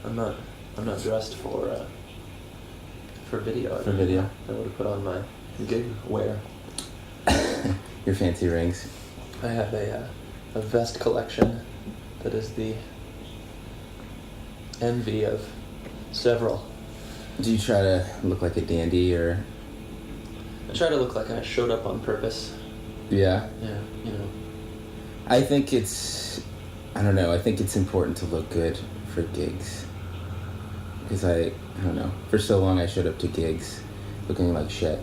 I'm not dressed for video. For video? I would have put on my gig wear. Your fancy rings. I have a vest collection that is the envy of several. Do you try to look like a dandy, or? I try to look like I showed up on purpose. Yeah? Yeah, you know. I think it's important to look good for gigs. Because I don't know, for so long I showed up to gigs looking like shit.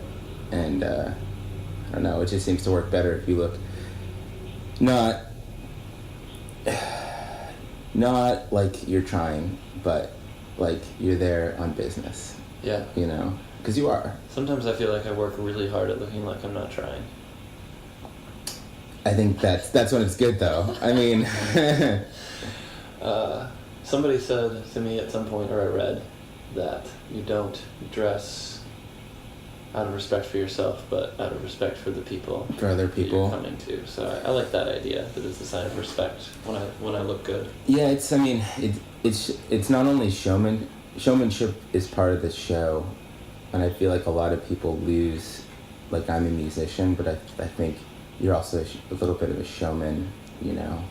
And, I don't know, it just seems to work better if you look not like you're trying, but like you're there on business. Yeah. You know? Because you are. Sometimes I feel like I work really hard at looking like I'm not trying. I think that's when it's good, though. I mean... Somebody said to me at some point, or I read, that you don't dress out of respect for yourself, but out of respect for the people. For other people. That you're coming to. So I like that idea, that it's a sign of respect when I look good. Yeah, it's not only showmanship is part of the show, and I feel like a lot of people lose, like I'm a musician, but I think you're also a little bit of a showman, you know.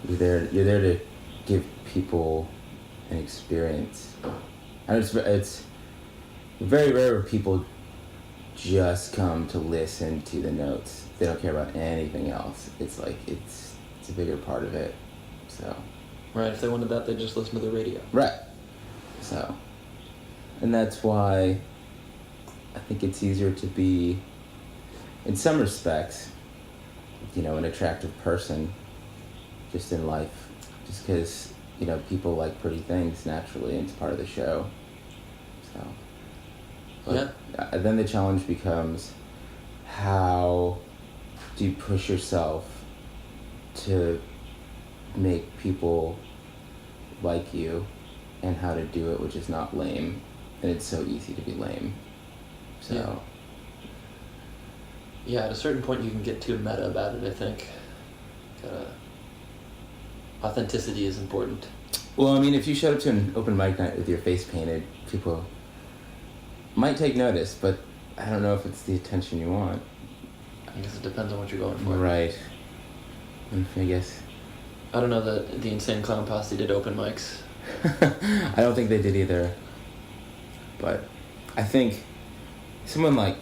You're there to give people an experience. And it's very rare where people just come to listen to the notes. They don't care about anything else. It's like it's a bigger part of it. So right, if they wanted that, they'd just listen to the radio. Right. So, and that's why I think it's easier to be, in some respects, you know, an attractive person just in life. Just because, you know, people like pretty things naturally, and it's part of the show. So, but yeah. Then the challenge becomes, how do you push yourself to make people like you, and how to do it which is not lame. And it's so easy to be lame. So... Yeah, at a certain point you can get too meta about it, I think. Authenticity is important. Well, I mean, if you showed up to an open mic night with your face painted, people might take notice, but I don't know if it's the attention you want. I guess it depends on what you're going for. Right. I guess. I don't know that the Insane Clown Posse did open mics. I don't think they did either. But I think someone like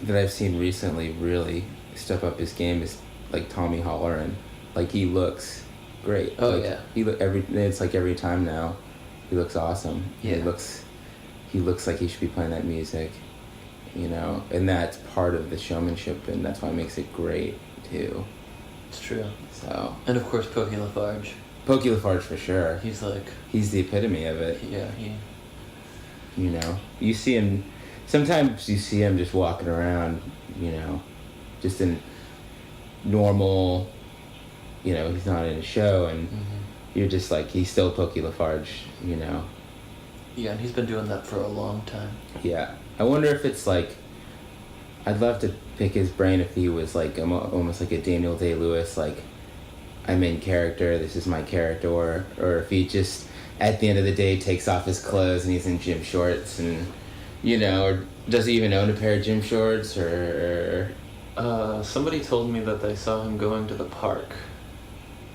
that I've seen recently really step up his game is like Tommy Holleran. Like, he looks great. Oh, like, yeah. It's like every time now, he looks awesome. Yeah. He looks like he should be playing that music, you know? And that's part of the showmanship, and that's why it makes it great, too. It's true. So. And, of course, Pokey Lafarge. Pokey Lafarge, for sure. He's the epitome of it. Yeah, You know? You see him... Sometimes you see him just walking around, you know, just in normal... You know, he's not in a show, and you're just like, he's still Pokey Lafarge, you know. Yeah, and he's been doing that for a long time. Yeah. I wonder if it's like, I'd love to pick his brain if he was like almost like a Daniel Day-Lewis, like, I'm in character, this is my character, or if he just, at the end of the day, takes off his clothes and he's in gym shorts, and, you know, or does he even own a pair of gym shorts, or... Somebody told me that they saw him going to the park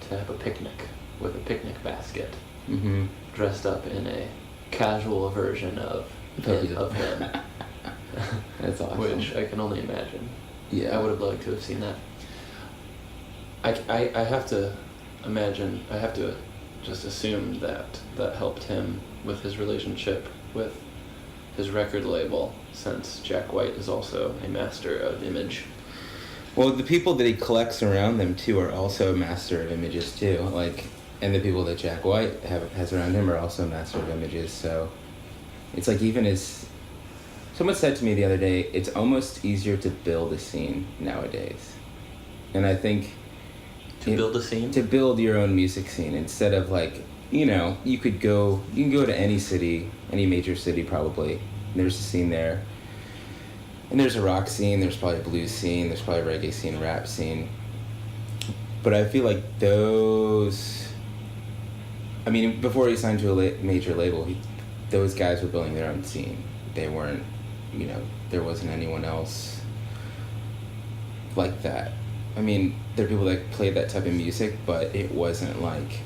to have a picnic with a picnic basket, dressed up in a casual version of him. That's awesome. Which I can only imagine. Yeah. I would have liked to have seen that. I have to imagine, I have to just assume that helped him with his relationship with his record label, since Jack White is also a master of image. Well, the people that he collects around them, too, are also a master of images, too. Like, and the people that Jack White has around him are also a master of images, so... It's like, even as... Someone said to me the other day, it's almost easier to build a scene nowadays. And I think... Build a scene? To build your own music scene, instead of, like, you know, you can go to any city, any major city, probably, and there's a scene there. And there's a rock scene, there's probably a blues scene, there's probably a reggae scene, a rap scene. But I feel like those I mean, before he signed to a major label, those guys were building their own scene. They weren't, there wasn't anyone else like that. I mean, there are people that played that type of music, but it wasn't like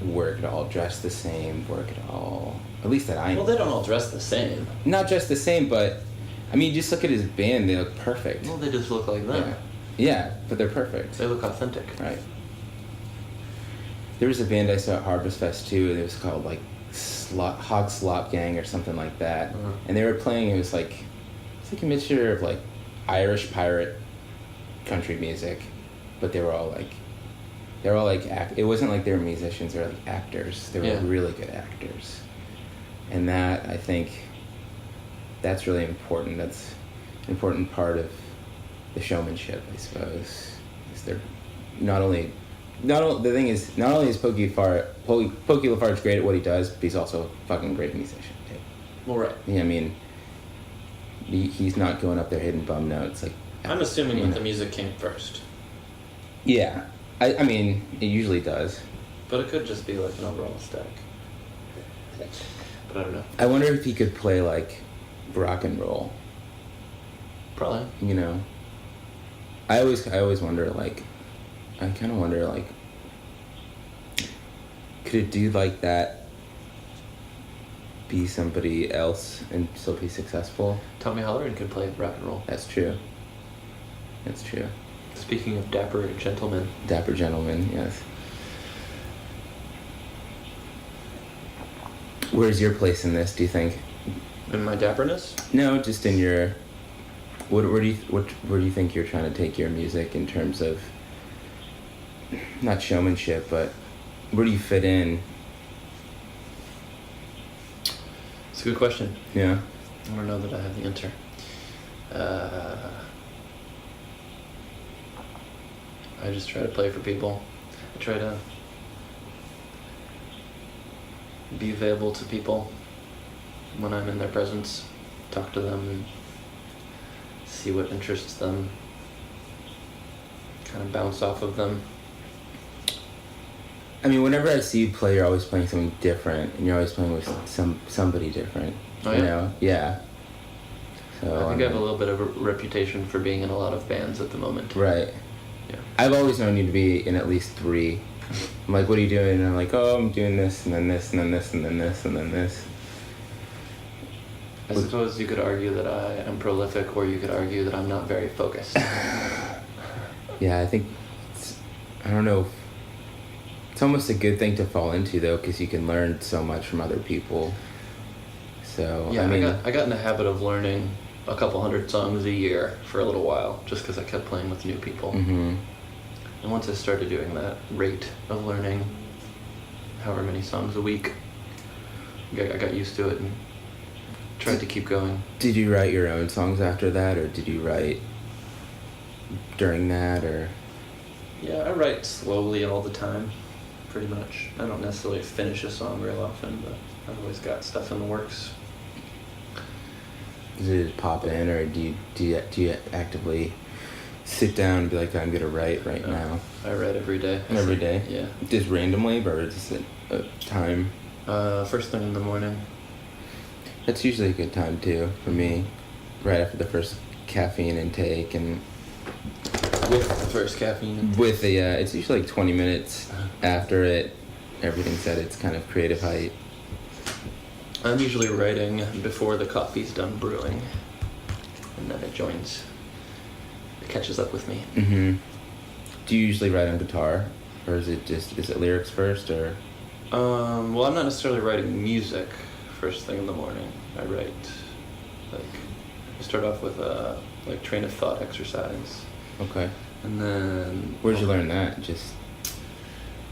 we're gonna all dress the same, we're gonna all, at least that I know. Well, they don't all dress the same. Not dress the same, but, I mean, just look at his band, they look perfect. Well, they just look like them. Yeah, but they're perfect. They look authentic. Right. There was a band I saw at Harvest Fest too, it was called like Hog Slop Gang or something like that. Uh-huh. And they were playing, it was like a mixture of like Irish pirate country music, but they were all like it wasn't like they were musicians, they were like actors. They were really good actors. And that, I think, that's really important. That's an important part of the showmanship, I suppose. Is they're the thing is, not only is Pokey LaFarge great at what he does, but he's also a fucking great musician too. Well, right. Yeah, I mean, he's not going up there hitting bum notes like. I'm assuming that the music came first. Yeah, I mean, it usually does. But it could just be like an overall aesthetic. But I don't know. I wonder if he could play like rock and roll. Probably. I always wonder, like, I kind of wonder, like, could a dude like that be somebody else and still be successful? Tommy Holleran could play rock and roll. That's true. That's true. Speaking of dapper gentlemen. Dapper gentlemen, yes. Where's your place in this, do you think? In my dapperness? No, just in your... Where do you think you're trying to take your music in terms of... Not showmanship, but where do you fit in? It's a good question. Yeah. I don't know that I have the answer. I just try to play for people. I try to be available to people when I'm in their presence, talk to them and see what interests them, kind of bounce off of them. I mean, whenever I see you play, you're always playing something different, and you're always playing with somebody different. Oh, yeah? Yeah. So, I think I have a little bit of a reputation for being in a lot of bands at the moment. Right. Yeah. I've always known you to be in at least 3. I'm like, what are you doing? And I'm like, oh, I'm doing this, and then this, and then this, and then this, and then this. I suppose you could argue that I am prolific, or you could argue that I'm not very focused. Yeah, I think, I don't know. It's almost a good thing to fall into, though, because you can learn so much from other people. So, yeah, I mean... I got in the habit of learning a couple hundred songs a year for a little while, just because I kept playing with new people. Mm-hmm. And once I started doing that rate of learning however many songs a week, I got used to it and tried to keep going. Did you write your own songs after that, or did you write during that, or...? Yeah, I write slowly all the time, pretty much. I don't necessarily finish a song real often, but I've always got stuff in the works. Does it pop in, or do you actively sit down and be like, I'm gonna write right now? I write every day. Every day? Yeah. Just randomly, or is it a time? First thing in the morning. That's usually a good time too, for me. Right after the first caffeine intake, and with the first caffeine intake. With the it's usually like 20 minutes after it, everything's at its kind of creative height. I'm usually writing before the coffee's done brewing, and then it catches up with me. Mm-hmm. Do you usually write on guitar, or is it lyrics first, or? Well, I'm not necessarily writing music first thing in the morning. I write, I start off with a train of thought exercise. Okay. And then... Where'd you learn that? Just...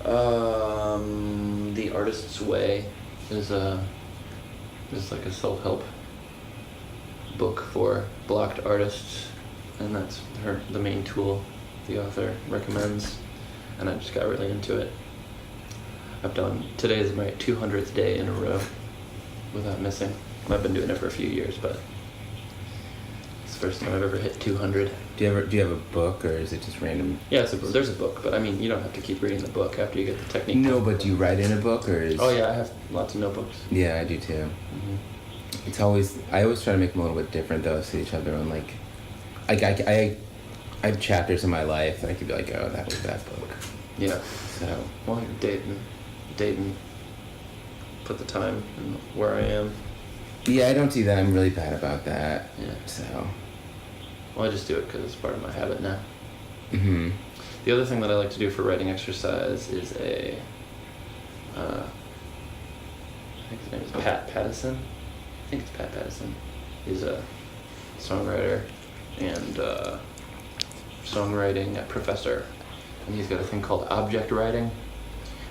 The Artist's Way is like a self-help book for blocked artists, and that's the main tool the author recommends, and I just got really into it. Today is my 200th day in a row without missing. I've been doing it for a few years, but it's the first time I've ever hit 200. Do you have a book, or is it just random? Yeah, there's a book, but I mean, you don't have to keep reading the book after you get the technique. No, but do you write in a book, or is? Oh yeah, I have lots of notebooks. Yeah, I do too. It's always I always try to make them a little bit different though, so each have their own like I have chapters in my life that I could be like, oh, that was that book. Yeah. So Well, date and put the time and where I am. yeah, I don't do that. I'm really bad about that. Yeah. So. Well, I just do it because it's part of my habit now. Mhm. The other thing that I like to do for writing exercise is I think his name is Pat Pattison. I think it's Pat Pattison. He's a songwriter and songwriting professor. And he's got a thing called object writing,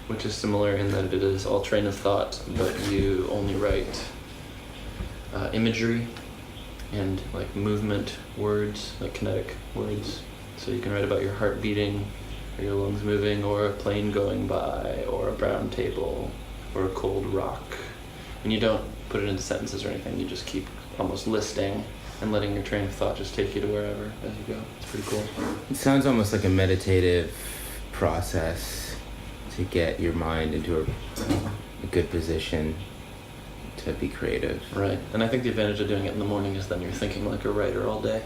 which is similar in that it is all train of thought, but you only write imagery and like movement words, like kinetic words. So you can write about your heart beating, or your lungs moving, or a plane going by, or a brown table, or a cold rock. And you don't put it into sentences or anything, you just keep almost listing and letting your train of thought just take you to wherever as you go. It's pretty cool. It sounds almost like a meditative process to get your mind into a good position to be creative. Right. And I think the advantage of doing it in the morning is then you're thinking like a writer all day.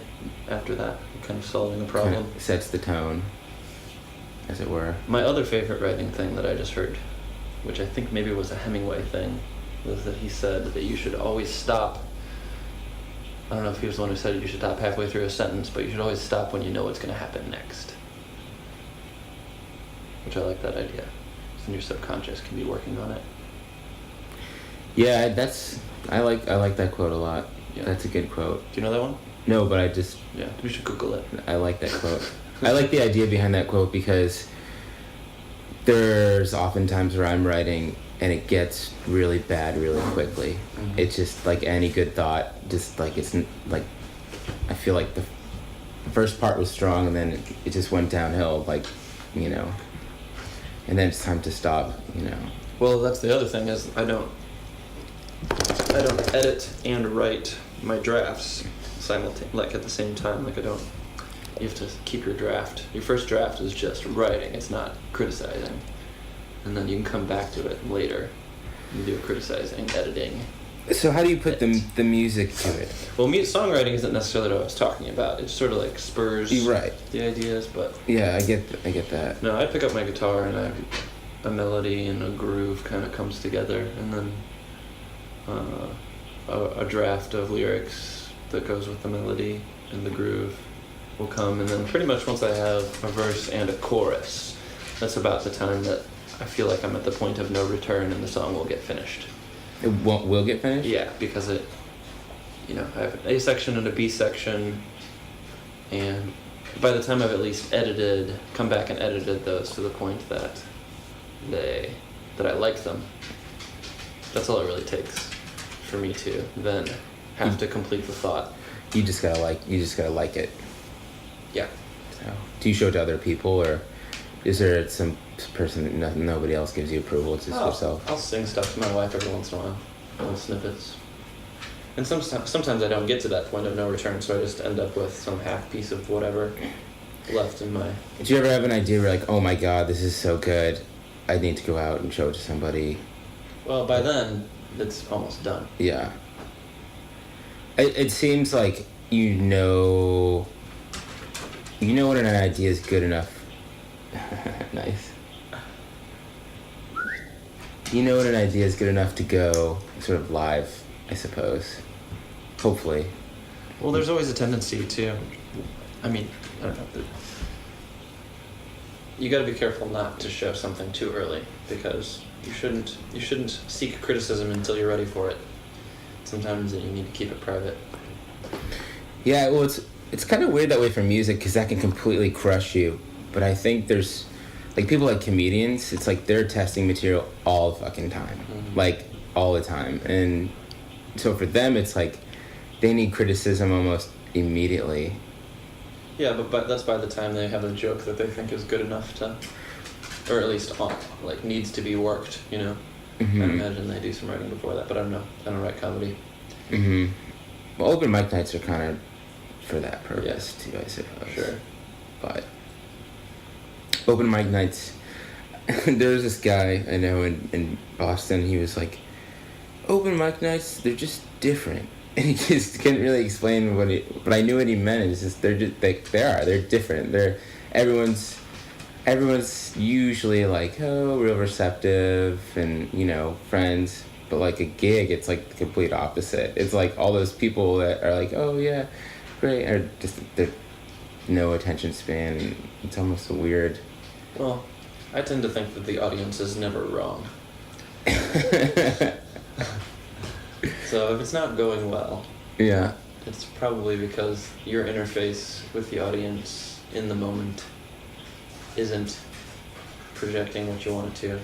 After that, you're kind of solving a problem. Kind of sets the tone, as it were. My other favorite writing thing that I just heard, which I think maybe was a Hemingway thing, was that he said that you should always stop. I don't know if he was the one who said you should stop halfway through a sentence, but you should always stop when you know what's going to happen next. Which I like that idea. So your subconscious can be working on it. Yeah, I like that quote a lot. Yeah. That's a good quote. Do you know that one? No, but Yeah, we should Google it. I like that quote. I like the idea behind that quote because there's often times where I'm writing and it gets really bad really quickly. Mm-hmm. It's just like any good thought, just like it's like I feel like the first part was strong and then it just went downhill, like, you know, and then it's time to stop, you know. Well, that's the other thing is I don't edit and write my drafts like at the same time. Like you have to keep your draft. Your first draft is just writing. It's not criticizing. And then you can come back to it later and do criticizing, editing. So how do you put the music to it? Well, songwriting isn't necessarily what I was talking about. It sort of like spurs the ideas, but... Yeah, I get that. No, I pick up my guitar and a melody and a groove kind of comes together, and then a draft of lyrics that goes with the melody and the groove will come, and then pretty much once I have a verse and a chorus, that's about the time that I feel like I'm at the point of no return and the song will get finished. It will get finished? Yeah, because I have an A section and a B section, and by the time I've at least come back and edited those to the point that I like them, that's all it really takes for me to then have to complete the thought. You just gotta like it. Yeah. So, do you show it to other people, or is there some person that nobody else gives you approval? It's just yourself? I'll sing stuff to my wife every once in a while, little snippets. And sometimes I don't get to that point of no return, so I just end up with some half piece of whatever left in my... Did you ever have an idea where like, oh my god, this is so good, I need to go out and show it to somebody? Well, by then, it's almost done. Yeah. It seems like you know when an idea is good enough. Nice. You know when an idea is good enough to go sort of live, I suppose. Hopefully. Well, there's always a tendency to... I mean, I don't know. You got to be careful not to show something too early, because you shouldn't seek criticism until you're ready for it. Sometimes you need to keep it private. Yeah, well, it's kind of weird that way for music, because that can completely crush you. But I think there's, like, people like comedians, it's like they're testing material all the fucking time. Mm-hmm. Like, all the time. And so for them, it's like they need criticism almost immediately. Yeah, but that's by the time they have a joke that they think is good enough to, or at least like needs to be worked, you know. Mm-hmm. I imagine they do some writing before that, but I don't know. I don't write comedy. Mm-hmm. Well, open mic nights are kind of for that purpose too, I suppose. Sure. But open mic nights, there's this guy I know in Boston. He was like, open mic nights, they're just different. And he just couldn't really explain but I knew what he meant. It's just they're different. Everyone's usually like, oh, real receptive and, you know, friends. But like a gig, it's like the complete opposite. It's like all those people that are like, oh yeah, great, are just they're no attention span. And it's almost a weird. Well, I tend to think that the audience is never wrong. So if it's not going well, yeah, it's probably because your interface with the audience in the moment isn't projecting what you want it to.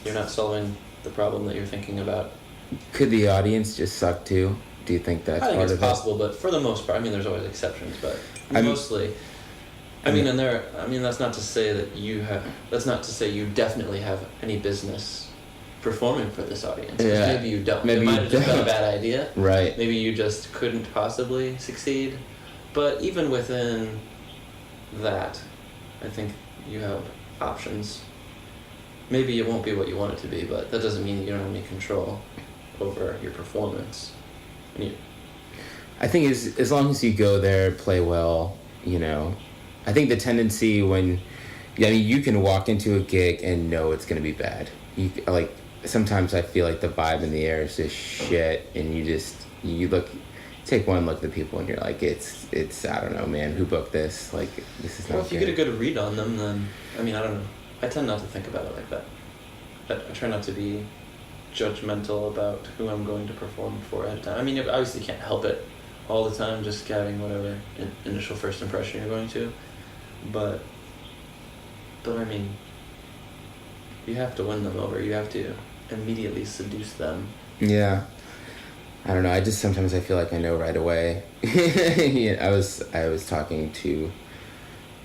You're not solving the problem that you're thinking about. Could the audience just suck too? Do you think that's part of it? I think it's possible, but for the most part, I mean, there's always exceptions, but mostly, that's not to say that's not to say you definitely have any business performing for this audience. Yeah. Maybe you don't. It might have just been a bad idea. Right. Maybe you just couldn't possibly succeed. But even within that, I think you have options. Maybe it won't be what you want it to be, but that doesn't mean you don't have any control over your performance. I think as long as you go there, play well, you know. I think the tendency you can walk into a gig and know it's going to be bad. Sometimes I feel like the vibe in the air is just shit, and you take one look at the people and you're like, it's I don't know, man, who booked this? Like, this is not. Well, if you get a good read on them, then I don't know. I tend not to think about it like that. I try not to be judgmental about who I'm going to perform for ahead of time. I mean, you obviously can't help it all the time, just getting whatever initial first impression you're going to, but I mean, you have to win them over. You have to immediately seduce them. Yeah. I don't know. Sometimes I feel like I know right away. I was talking to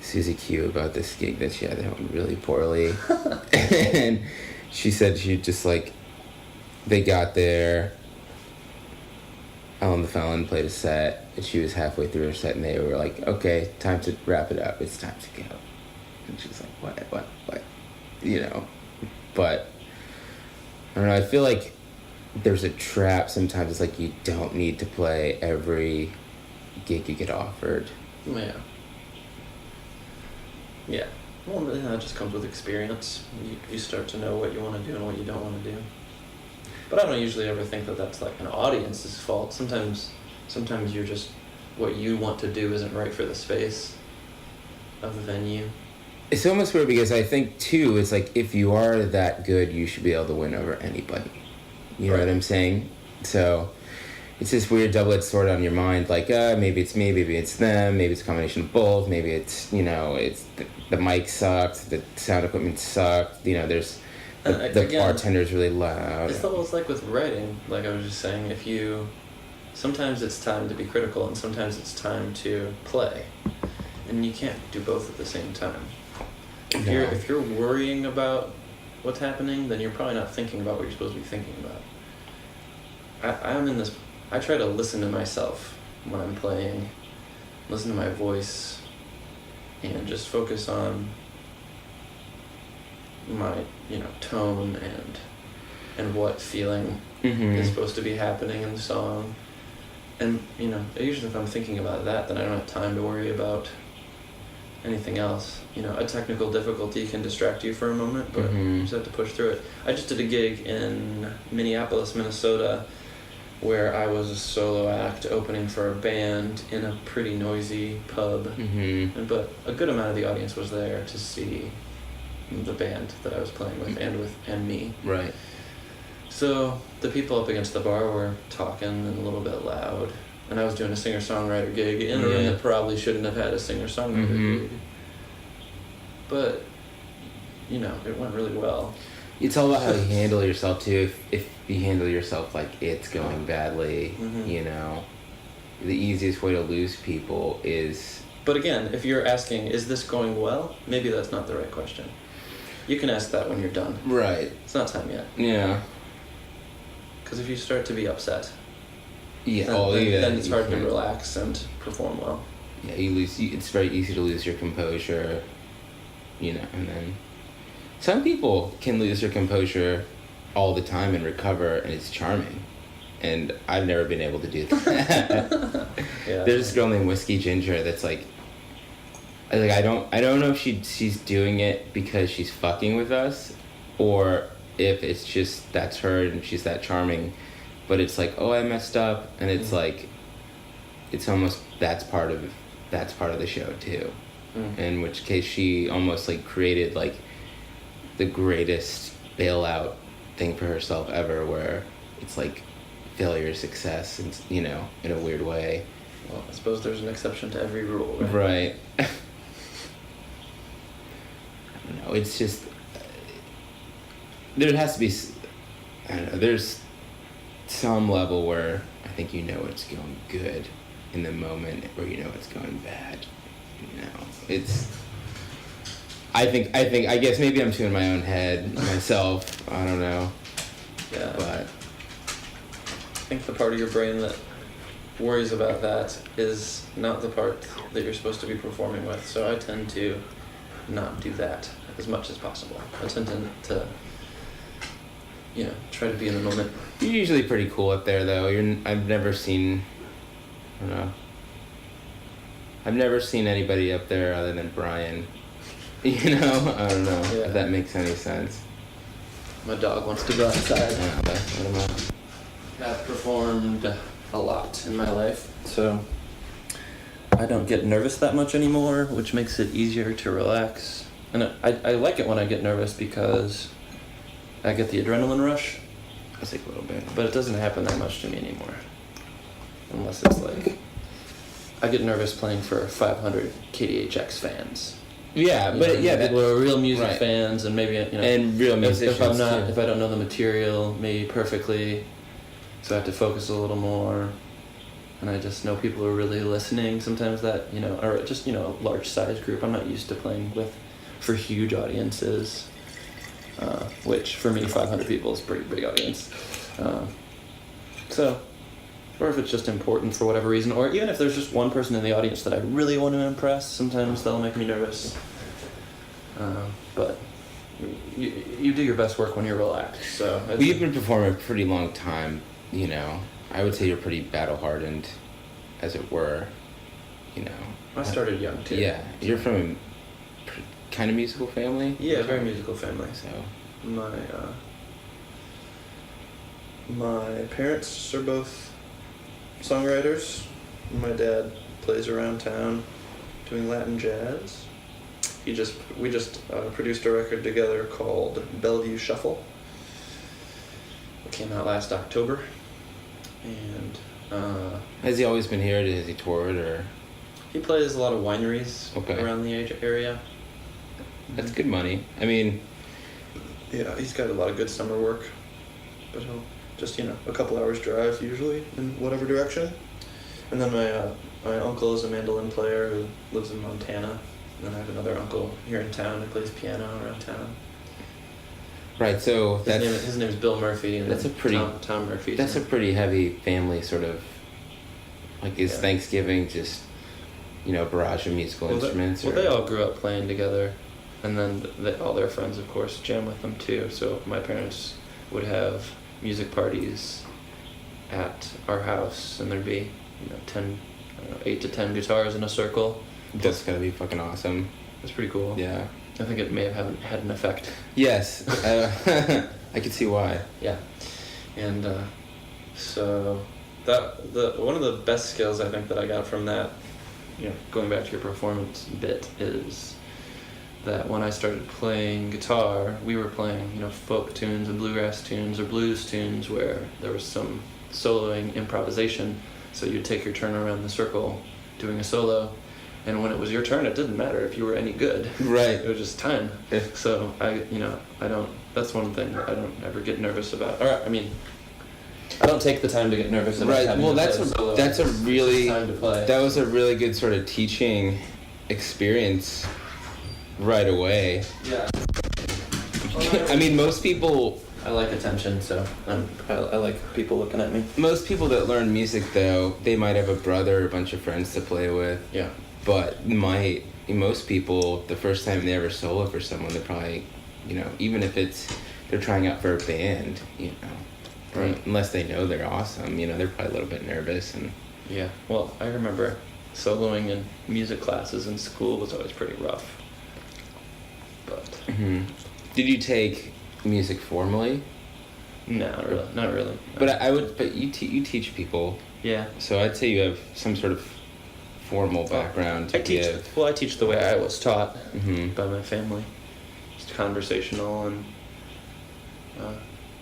Susie Q about this gig that she had that went really poorly. And she said she just they got there, Ellen the Felon played a set, and she was halfway through her set, and they were like, okay, time to wrap it up. It's time to go. And she was like, what? You know. But I don't know, I feel like there's a trap sometimes. It's like you don't need to play every gig you get offered. Yeah. Well, that just comes with experience. You start to know what you want to do and what you don't want to do. But I don't usually ever think that that's like an audience's fault. Sometimes you're just, what you want to do isn't right for the space of the venue. It's almost weird because I think, too, it's like if you are that good, you should be able to win over anybody. You know what I'm saying? So it's this weird double-edged sword on your mind. Like, maybe it's me, maybe it's them, maybe it's a combination of both. Maybe it's, it's the mic sucks, the sound equipment sucks. There's the bartender's really loud. It's almost like with writing. Like I was just saying, sometimes it's time to be critical and sometimes it's time to play. And you can't do both at the same time. If you're worrying about what's happening, then you're probably not thinking about what you're supposed to be thinking about. I try to listen to myself when I'm playing, listen to my voice, and just focus on my, tone and what feeling is supposed to be happening in the song. And, usually if I'm thinking about that, then I don't have time to worry about anything else. A technical difficulty can distract you for a moment, but you just have to push through it. I just did a gig in Minneapolis, Minnesota, where I was a solo act opening for a band in a pretty noisy pub. But a good amount of the audience was there to see the band that I was playing with and me. Right. So the people up against the bar were talking and a little bit loud. And I was doing a singer-songwriter gig in a room that probably shouldn't have had a singer-songwriter gig. But, it went really well. It's all about how you handle yourself, too. If you handle yourself like it's going badly, the easiest way to lose people is... But again, if you're asking, is this going well? Maybe that's not the right question. You can ask that when you're done. Right. It's not time yet. Yeah. Because if you start to be upset... then it's hard to relax and perform well. Yeah, it's very easy to lose your composure, you know, and then some people can lose their composure all the time and recover, and it's charming. And I've never been able to do that. Yeah. There's this girl named Whiskey Ginger that's like I don't know if she's doing it because she's fucking with us, or if it's just that's her and she's that charming. But it's like, oh, I messed up, and it's like, it's almost that's part of the show too. In which case she almost like created like the greatest bailout thing for herself ever, where it's like failure, success, and you know, in a weird way. Well, I suppose there's an exception to every rule, right? Right. I don't know. It's just there has to be. I don't know. There's some level where I think you know it's going good in the moment, where you know it's going bad. You know, it's. I guess maybe I'm too in my own head myself. I don't know. Yeah. But I think the part of your brain that worries about that is not the part that you're supposed to be performing with. So I tend to not do that as much as possible. I tend to you know, try to be in the moment. You're usually pretty cool up there, though. I've never seen. I don't know. I've never seen anybody up there other than Bryan. You know, I don't know if that makes any sense. My dog wants to go outside. Yeah, let him out. I've performed a lot in my life, so I don't get nervous that much anymore, which makes it easier to relax. And I like it when I get nervous because I get the adrenaline rush. I think a little bit. But it doesn't happen that much to me anymore. Unless it's like, I get nervous playing for 500 KDHX fans. Yeah, but people who are real music fans, and maybe, you know, and real musicians if I don't know the material maybe perfectly, so I have to focus a little more, and I just know people are really listening. Sometimes that, you know, or just, you know, a large size group. I'm not used to playing for huge audiences, which for me 500 people is a pretty big audience. So, or if it's just important for whatever reason, or even if there's just one person in the audience that I really want to impress, sometimes that'll make me nervous. But you do your best work when you're relaxed. So you've been performing a pretty long time, you know. I would say you're pretty battle-hardened, as it were, you know. I started young, too. Yeah. You're from a kind of musical family? Yeah, very musical family. So my parents are both songwriters. My dad plays around town doing Latin jazz. We just produced a record together called Bellevue Shuffle. It came out last October. And has he always been here? Has he toured, or? He plays a lot of wineries around the area. That's good money. I mean, yeah, he's got a lot of good summer work, but he'll just, you know, a couple hours drive usually in whatever direction. And then my uncle is a mandolin player who lives in Montana. And then I have another uncle here in town who plays piano around town. Right, so his name is Bill Murphy, and that's a pretty Tom Murphy. That's a pretty heavy family sort of. Like, is Thanksgiving just, you know, barrage of musical instruments? They all grew up playing together, and then all their friends, of course, jam with them too. So my parents would have music parties at our house, and there'd be, you know, 8 to 10 guitars in a circle. That's gotta be fucking awesome. It's pretty cool. Yeah. I think it may have had an effect. Yes. I could see why. Yeah. And so one of the best skills I think that I got from that, you know, going back to your performance bit, is that when I started playing guitar, we were playing, you know, folk tunes and bluegrass tunes or blues tunes where there was some soloing improvisation. So you'd take your turn around the circle doing a solo, and when it was your turn, it didn't matter if you were any good. Right. It was just time. Yeah. So that's one thing that I don't ever get nervous about. Or, I mean, I don't take the time to get nervous about having to play a solo. That was a really good sort of teaching experience right away. Yeah. I mean, most people... I like attention, so I like people looking at me. Most people that learn music, though, they might have a brother or a bunch of friends to play with. Yeah. But most people, the first time they ever solo for someone, they're probably, even if they're trying out for a band, Right. unless they know they're awesome, they're probably a little bit nervous. And Yeah, well, I remember soloing in music classes in school was always pretty rough. But Did you take music formally? No, not really. But you teach people. Yeah. So I'd say you have some sort of formal background to give. Well, I teach the way I was taught Mm-hmm. by my family. Just conversational and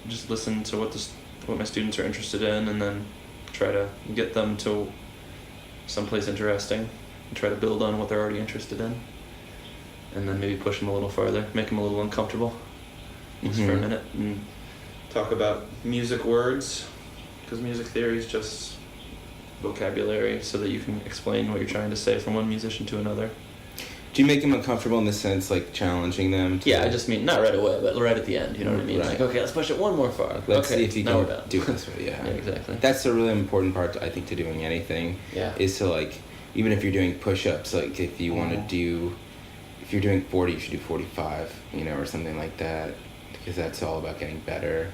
just listen to what my students are interested in, and then try to get them to someplace interesting and try to build on what they're already interested in, and then maybe push them a little farther, make them a little uncomfortable just for a minute, and talk about music words, because music theory is just vocabulary so that you can explain what you're trying to say from one musician to another. Do you make them uncomfortable in the sense, like, challenging them? Yeah, I just mean not right away, but right at the end, you know what I mean? Right. Like, okay, let's push it one more far. Let's okay, see if you now we're can done. do it this way, yeah. Yeah, exactly. That's a really important part, I think, to doing anything. Yeah. Is to, like, even if you're doing push-ups, like, if you want to do, if you're doing 40, you should do 45, or something like that, because that's all about getting better.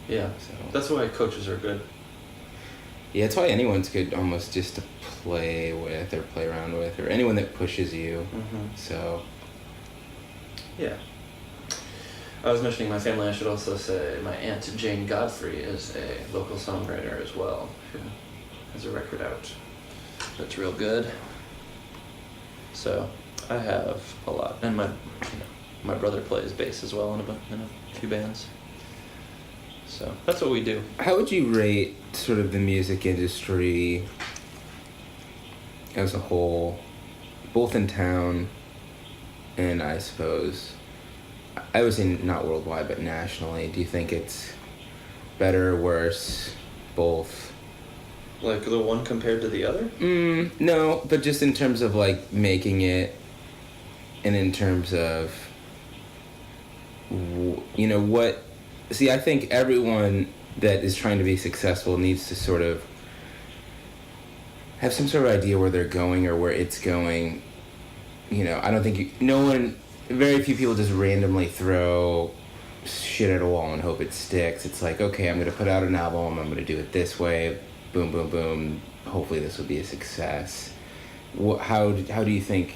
Yeah, So that's why coaches are good. yeah, that's why anyone's good almost just to play with or play around with, or anyone that pushes you. So Yeah. I was mentioning my family, I should also say my Aunt Jane Godfrey is a local songwriter as well, who has a record out that's real good. So I have a lot, and my brother plays bass as well in a few bands. So that's what we do. how would you rate sort of the music industry as a whole, both in town and I suppose, I would say not worldwide, but nationally? Do you think it's better, worse, both? Like the one compared to the other? No, but just in terms of, like, making it, and in terms of, what... See, I think everyone that is trying to be successful needs to sort of have some sort of idea where they're going or where it's going. I don't think very few people just randomly throw shit at a wall and hope it sticks. It's like, okay, I'm going to put out an album, I'm going to do it this way, boom, boom, boom, hopefully this will be a success. How do you think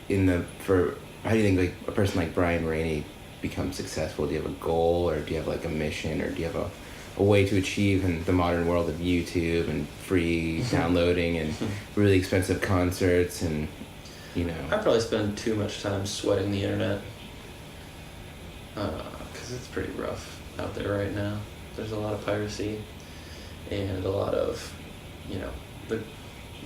like a person like Bryan Ranney become successful? Do you have a goal, or do you have like a mission, or do you have a way to achieve in the modern world of YouTube and free downloading and really expensive concerts and I probably spend too much time sweating the internet, because it's pretty rough out there right now. There's a lot of piracy and a lot of, the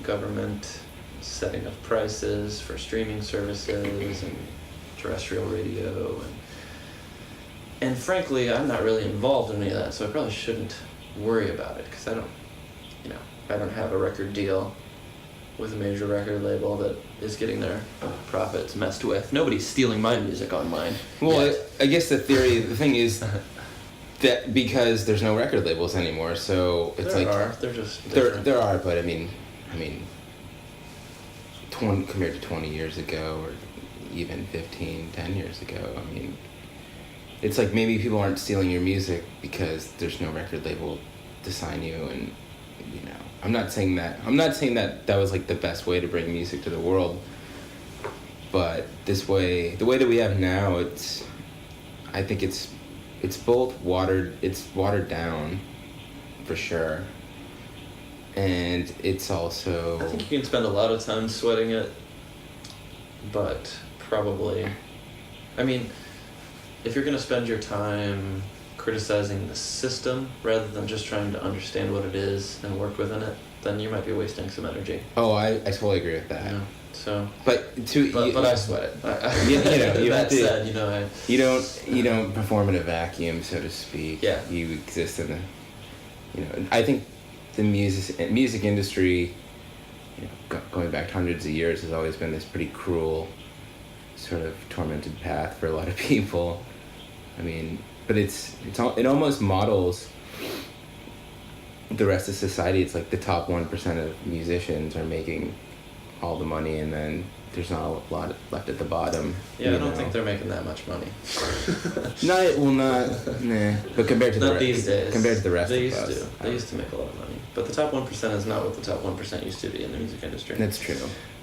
government setting of prices for streaming services and terrestrial radio, and frankly, I'm not really involved in any of that, so I probably shouldn't worry about it, because I don't have a record deal with a major record label that is getting their profits messed with. Nobody's stealing my music on mine. Well, I guess the thing is that because there's no record labels anymore, so it's they're just different. there are, but I mean, compared to 20 years ago, or even 10 years ago, I mean, it's like maybe people aren't stealing your music because there's no record label to sign you, and I'm not saying that that was like the best way to bring music to the world, but the way that we have now, I think it's both watered down for sure, and it's also, I think you can spend a lot of time sweating it, but probably, if you're going to spend your time criticizing the system rather than just trying to understand what it is and work within it, then you might be wasting some energy. Oh, I totally agree with that. So, but I sweat it. You don't perform in a vacuum, so to speak. Yeah. You exist in I think the music industry, going back hundreds of years, has always been this pretty cruel, sort of tormented path for a lot of people. But it almost models the rest of society. It's like the top 1% of musicians are making all the money, and then there's not a lot left at the bottom. Yeah, I don't think they're making that much money. But compared to these days. Compared to the rest they of us. used to. They used to make a lot of money. But the top 1% is not what the top 1% used to be in the music industry. That's true.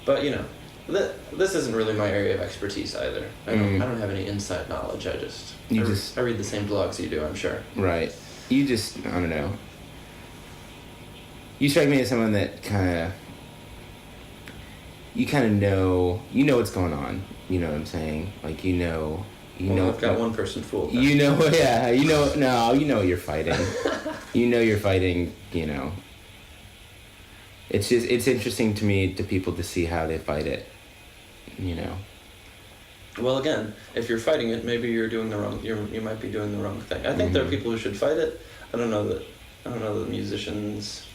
But, you know, this isn't really my area of expertise either. I don't have any inside knowledge. I read the same blogs you do, I'm sure. Right. I don't know. You strike me as someone that you know what's going on. You know what I'm saying? Like, you know. I've got one person fooled. You know what you're fighting. You know you're fighting, you know. It's interesting to me, to people, to see how they fight it, you know. Well, again, if you're fighting it, maybe you might be doing the wrong thing. I think there are people who should fight it. I don't know that musicians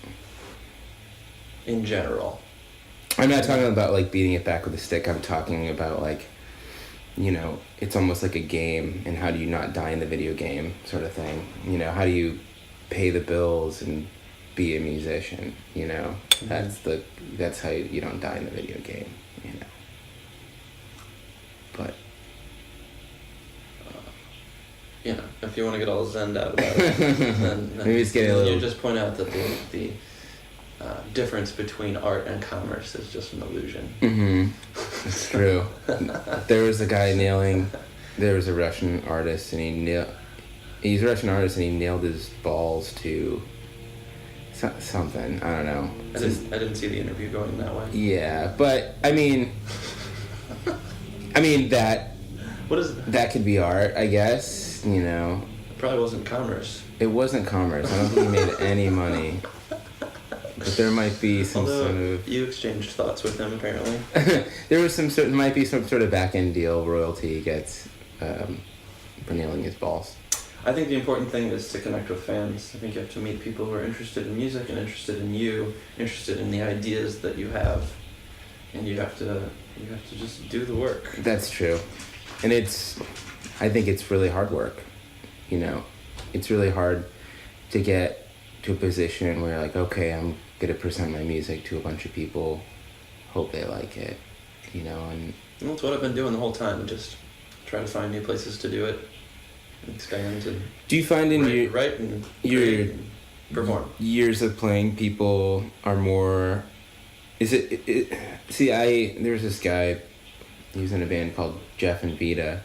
in general. I'm not talking about, like, beating it back with a stick. I'm talking about, like, you know, it's almost like a game, and how do you not die in the video game sort of thing. You know, how do you pay the bills and be a musician, you know? That's how you don't die in the video game, you know. But you know, if you want to get all zened out about it, then maybe it's getting a little... You just point out that the difference between art and commerce is just an illusion. Mm-hmm. It's true. There was a Russian artist, and he's a Russian artist, and he nailed his balls to something. I don't know. I didn't see the interview going that way. Yeah, but I mean that. What is that? That could be art, I guess. You know. It probably wasn't commerce. It wasn't commerce. I don't think he made any money. But there might be some sort of... You exchanged thoughts with him, apparently. There might be some sort of back-end deal royalty he gets for nailing his balls. I think the important thing is to connect with fans. I think you have to meet people who are interested in music and interested in you, interested in the ideas that you have, and you have to just do the work. That's true. And I think it's really hard work, you know. It's really hard to get to a position where you're like, okay, I'm going to present my music to a bunch of people, hope they like it, you know. And well, that's what I've been doing the whole time, just try to find new places to do it, and expand and do you find in write and perform. Years of playing, people are more... there's this guy, he was in a band called Jeff and Vita,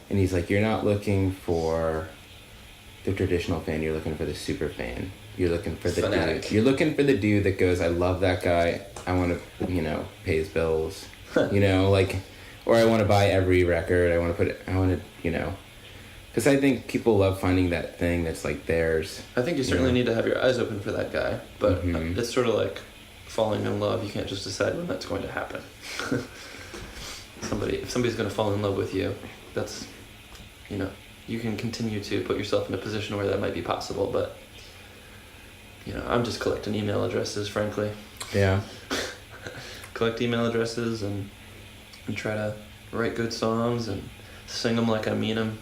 and he's like, you're not looking for the traditional fan, you're looking for the super fan. You're looking for the fanatic. Dude. You're looking for the dude that goes, I love that guy, I want to, you know, pay his bills, you know, like, or I want to buy every record, I want to, you know, because I think people love finding that thing that's like theirs. I think you certainly need to have your eyes open for that guy, but it's sort of like falling in love. You can't just decide when that's going to happen. If somebody's going to fall in love with you, that's, you know, you can continue to put yourself in a position where that might be possible, but, you know, I'm just collecting email addresses, frankly. Yeah. Collect email addresses and try to write good songs and sing them like I mean them.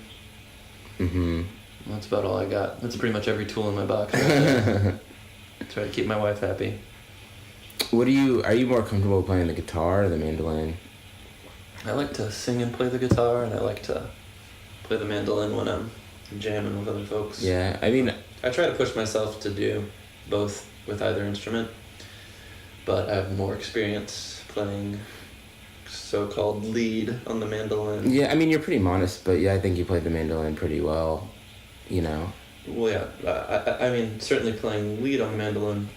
Mm-hmm. That's about all I got. That's pretty much every tool in my box. Try to keep my wife happy. Are you more comfortable playing the guitar or the mandolin? I like to sing and play the guitar, and I like to play the mandolin when I'm jamming with other folks. Yeah, I mean... I try to push myself to do both with either instrument, but I have more experience playing so-called lead on the mandolin. Yeah, I mean, you're pretty modest, but yeah, I think you played the mandolin pretty well, you know. Well, yeah, I mean, certainly playing lead on the mandolin,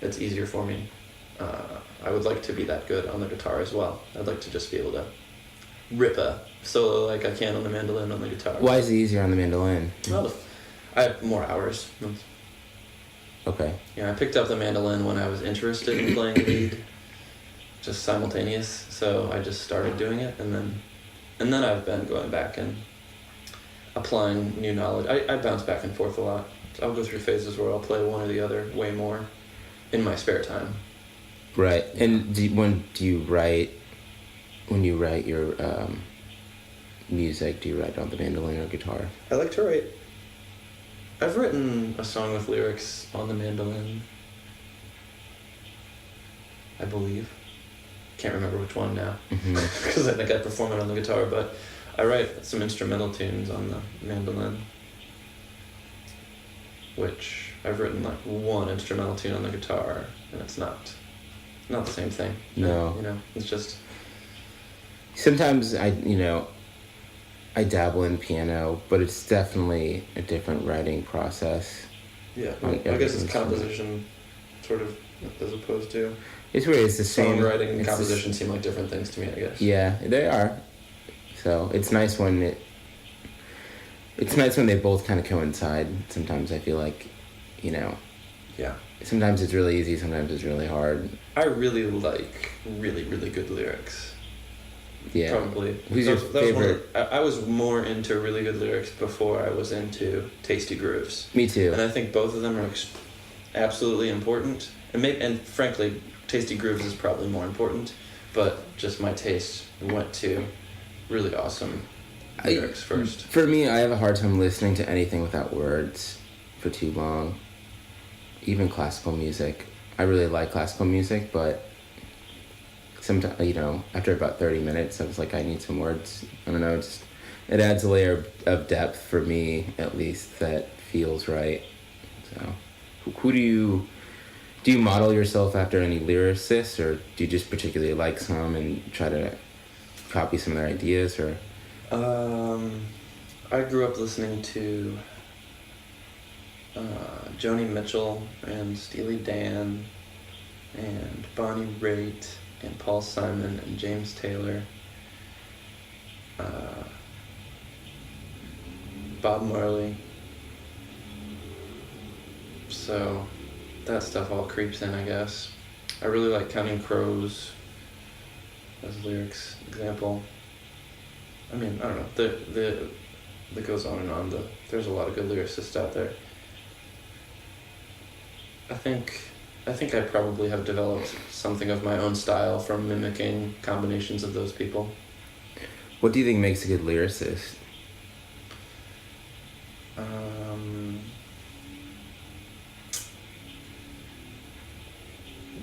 it's easier for me. I would like to be that good on the guitar as well. I'd like to just be able to rip a solo like I can on the mandolin on the guitar. Why is it easier on the mandolin? Well, I have more hours. Okay. Yeah, I picked up the mandolin when I was interested in playing lead, just simultaneous. So I just started doing it, and then I've been going back and applying new knowledge. I bounce back and forth a lot. I'll go through phases where I'll play one or the other way more in my spare time. Right. And when you write your music, do you write on the mandolin or guitar? I like to write. I've written a song with lyrics on the mandolin, I believe. can't remember which one now, Mm-hmm. because I think I perform it on the guitar, but I write some instrumental tunes on the mandolin, which I've written like one instrumental tune on the guitar, and it's not the same thing. No. You know, it's just... Sometimes I dabble in piano, but it's definitely a different writing process. Yeah, on I guess every it's instrument. composition, sort of, as opposed to... It's weird. It's the same. Songwriting and it's composition seem like different things to me, I guess. Yeah, they are. So it's nice when it's nice when they both kind of coincide. Sometimes I feel like, Yeah. sometimes it's really easy, sometimes it's really hard. I really like really, really good lyrics. Yeah. Probably. Who's your favorite? I was more into really good lyrics before I was into tasty grooves. Me too. And I think both of them are absolutely important. And frankly, tasty grooves is probably more important. But just my taste went to really awesome lyrics first. For me, I have a hard time listening to anything without words for too long. Even classical music. I really like classical music, but sometimes, after about 30 minutes, I was like, I need some words. I don't know, it adds a layer of depth for me, at least, that feels right. So, who do you model yourself after any lyricists, or do you just particularly like some and try to copy some of their ideas, or? I grew up listening to Joni Mitchell and Steely Dan and Bonnie Raitt and Paul Simon and James Taylor, Bob Marley. So that stuff all creeps in, I guess. I really like Counting Crows as a lyrics example. I mean, I don't know. That goes on and on. There's a lot of good lyricists out there. I think I probably have developed something of my own style from mimicking combinations of those people. What do you think makes a good lyricist?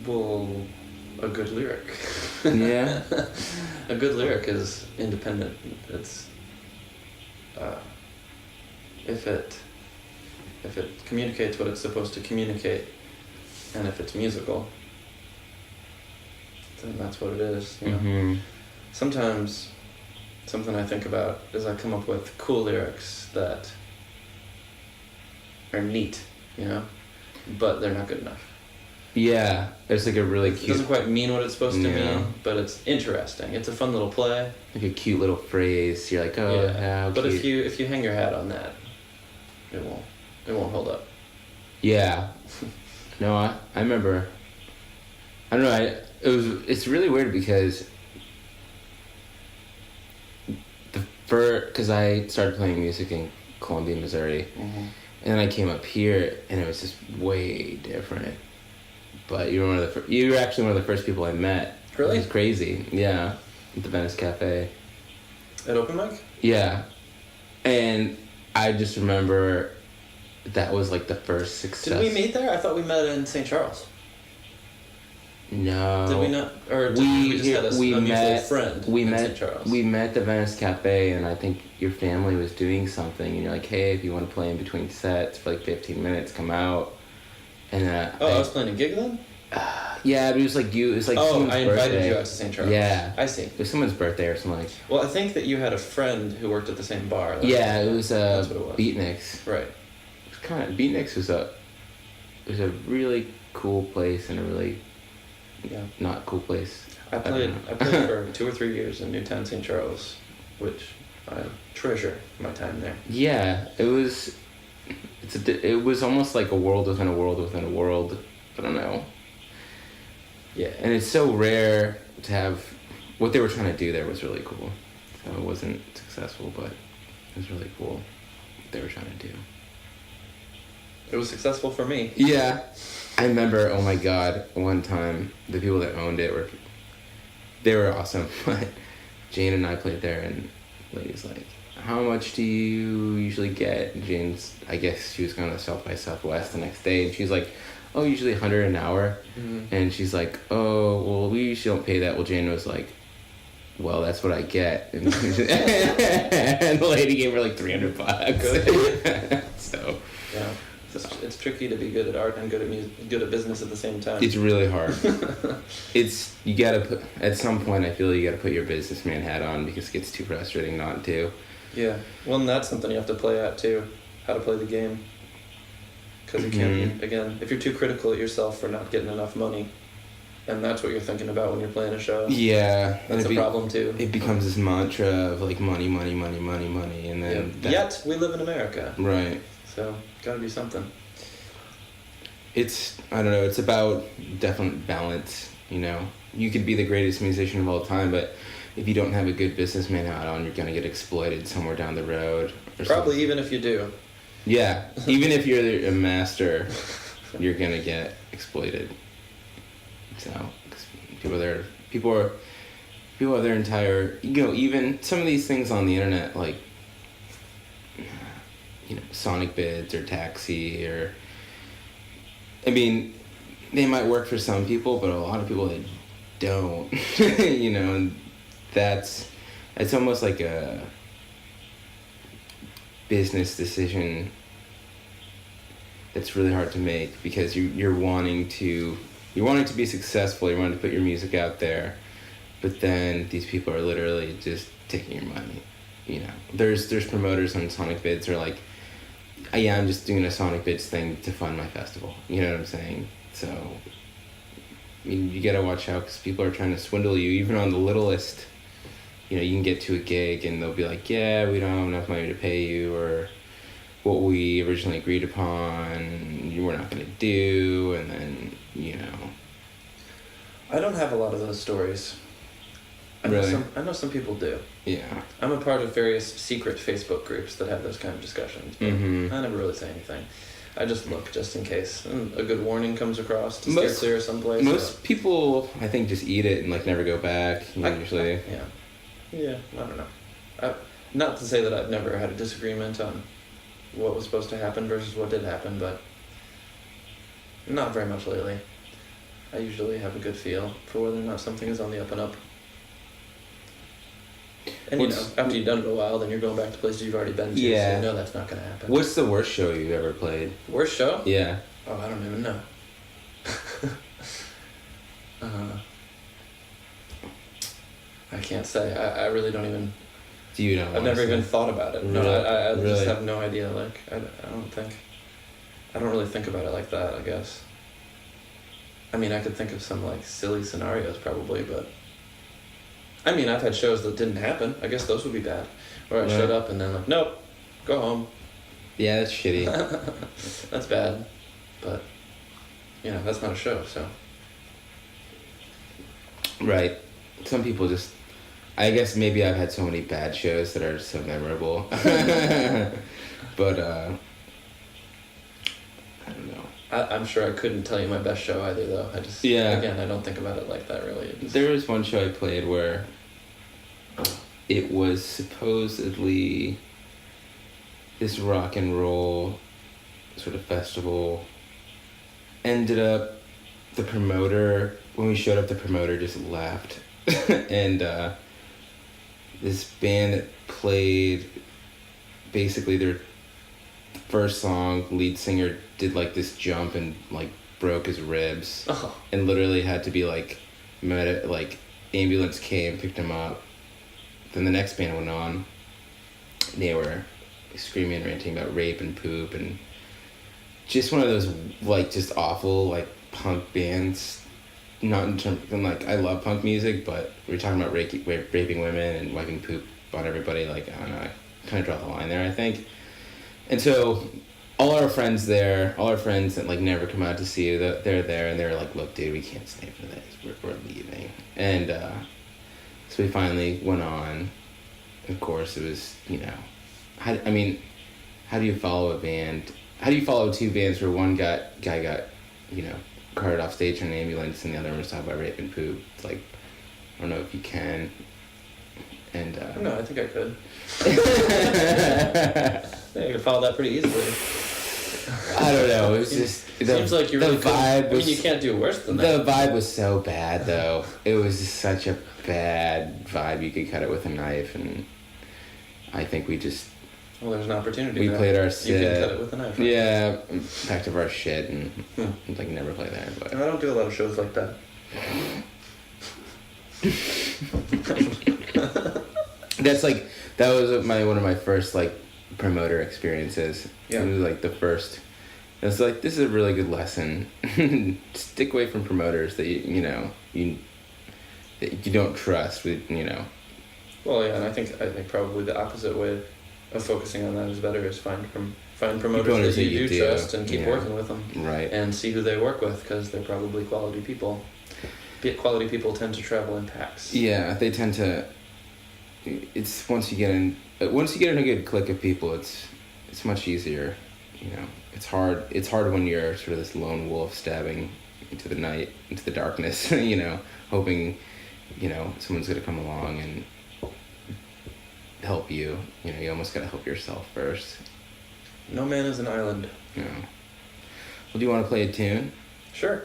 Well, a good lyric. Yeah. A good lyric is independent. It's if it communicates what it's supposed to communicate, and if it's musical, then that's what it is. Mm-hmm. Sometimes something I think about is I come up with cool lyrics that are neat, but they're not good enough. Yeah, it's like a really cute... It doesn't quite mean what it's supposed to mean, but it's interesting. It's a fun little play. Like a cute little phrase. You're like, oh, yeah. how But cute. if you hang your hat on that, it won't hold up. Yeah. No, I remember... I don't know, it's really weird because... Because I started playing music in Columbia, Missouri, mm-hmm. and then I came up here, and it was just way different. But you were actually one of the first people I met. Really? It was crazy. Yeah, at the Venice Cafe. At open mic? Yeah, and I just remember that was like the first success. Did we meet there? I thought we met in St. Charles. No. Did we not? Or did we just had a mutual friend in St. Charles? We met at the Venice Cafe, and I think your family was doing something, and you're like, hey, if you want to play in between sets for like 15 minutes, come out. And I was playing a gig then? Yeah, but it was like someone's I invited birthday. you out to St. Charles. Yeah. I see. It was someone's birthday or something like. Well, I think that you had a friend who worked at the same bar. Yeah, it was that's what it was. Beatniks. Right. It was Beatniks was a really cool place and a really not cool place. I played for 2 or 3 years in Newtown, St. Charles, which I treasure my time there. Yeah, it was. It was almost like a world within a world within a world. I don't know. Yeah, and it's so rare to have... What they were trying to do there was really cool. So it wasn't successful, but it was really cool what they were trying to do. It was successful for me. Yeah. I remember, oh my god, one time, the people that owned it they were awesome, but Jane and I played there, and the lady's like, how much do you usually get? And Jane's, I guess she was going to South by Southwest the next day, and she's like, oh, usually $100 an hour. And she's like, oh, well, we usually don't pay that. Well, Jane was like, well, that's what I get. And, and the lady gave her like $300. Good. So yeah, it's tricky to be good at art and good at business at the same time. it's really hard. You gotta put, at some point I feel you gotta put your businessman hat on because it gets too frustrating not to. Yeah, well, and that's something you have to play at too, how to play the game. Because you can't, again, if you're too critical at yourself for not getting enough money, and that's what you're thinking about when you're playing a show. Yeah. That's a problem too. It becomes this mantra of like money, money, money, money, money, and then... Yet, we live in America. Right. So, gotta be something. It's, I don't know, it's about definite balance, you know? You could be the greatest musician of all time, but if you don't have a good businessman hat on, you're gonna get exploited somewhere down the road. Probably even if you do. Yeah, even if you're a master, you're gonna get exploited. So, 'cause people are their entire, you know, even some of these things on the internet, like, you know, Sonic Bids or Taxi or, I mean, they might work for some people, but a lot of people they don't, you know, and it's almost like a business decision that's really hard to make because you're wanting to be successful, you're wanting to put your music out there, but then these people are literally just taking your money, you know. There's promoters on Sonic Bids who are like, yeah, I'm just doing a Sonic Bids thing to fund my festival, you know what I'm saying? So, I mean, you gotta watch out because people are trying to swindle you, even on the littlest. You know, you can get to a gig and they'll be like, yeah, we don't have enough money to pay you, or what we originally agreed upon, we're not going to do, and then, you know. I don't have a lot of those stories. I know some people do. Yeah. I'm a part of various secret Facebook groups that have those kind of discussions, but I never really say anything. I just look, just in case. And a good warning comes across to steer clear someplace. Most people, I think, just eat it and, like, never go back, usually. Yeah, I don't know. Not to say that I've never had a disagreement on what was supposed to happen versus what did happen, but not very much lately. I usually have a good feel for whether or not something is on the up and up. And, you know, after you've done it a while, then you're going back to places you've already been to, so you know that's not going to happen. What's the worst show you've ever played? Worst show? Yeah. Oh, I don't even know. I can't say. I really don't even... Do you know? I've never even thought about it. No, I really? just have no idea. Like, I don't really think about it like that, I guess. I mean, I could think of some, like, silly scenarios probably, but... I mean, I've had shows that didn't happen. I guess those would be bad. Where I showed up and then, like, nope, go home. Yeah, that's shitty. That's bad. But, you know, that's not a show, so... Right. Some people just... I guess maybe I've had so many bad shows that are so memorable. But, I don't know. I'm sure I couldn't tell you my best show either, though. Again, I don't think about it like that, really. There was one show I played where it was supposedly this rock and roll sort of festival. Ended up, the promoter, when we showed up, the promoter just laughed. And this band that played, basically their first song, lead singer did like this jump and like broke his ribs. And literally had to be like ambulance came, picked him up. Then the next band went on. They were screaming and ranting about rape and poop and just one of those like just awful like punk bands. Not in terms, like, I love punk music, but we're talking about raping women and wiping poop on everybody. Like, I don't know, I kind of draw the line there, I think. And so, all our friends that, like, never come out to see you, they're there, and they're like, look, dude, we can't stay for this, we're leaving. And, so we finally went on. Of course, it was, you know, how do you follow a band? How do you follow two bands where one guy got, you know, carted off stage in an ambulance and the other one was talking about rape and poop? It's like, I don't know if you can. And no, I think I could. I could follow that pretty easily. I don't know. It Seems like you really could. I mean, you can't do worse than that. The vibe was so bad, though. It was such a bad vibe. You could cut it with a knife, and I think we just... Well, there's an opportunity. We played our set. You can cut it with a knife. Right? Yeah, packed up our shit, and like never play there. But I don't do a lot of shows like that. That was one of my first like promoter experiences. Yeah. It was like the first. It's like, this is a really good lesson. Stick away from promoters that you don't trust with. Well, yeah, and I think probably the opposite way of focusing on that is better, is find promoters that you do trust and keep working with them. Right. And see who they work with, because they're probably quality people. Quality people tend to travel in packs. Yeah, they tend to. It's once you get in a good clique of people, it's much easier. It's hard. It's hard when you're sort of this lone wolf stabbing into the night, into the darkness. Hoping, someone's gonna come along and help you. You almost gotta help yourself first. No man is an island. Yeah. Well, do you want to play a tune? Sure.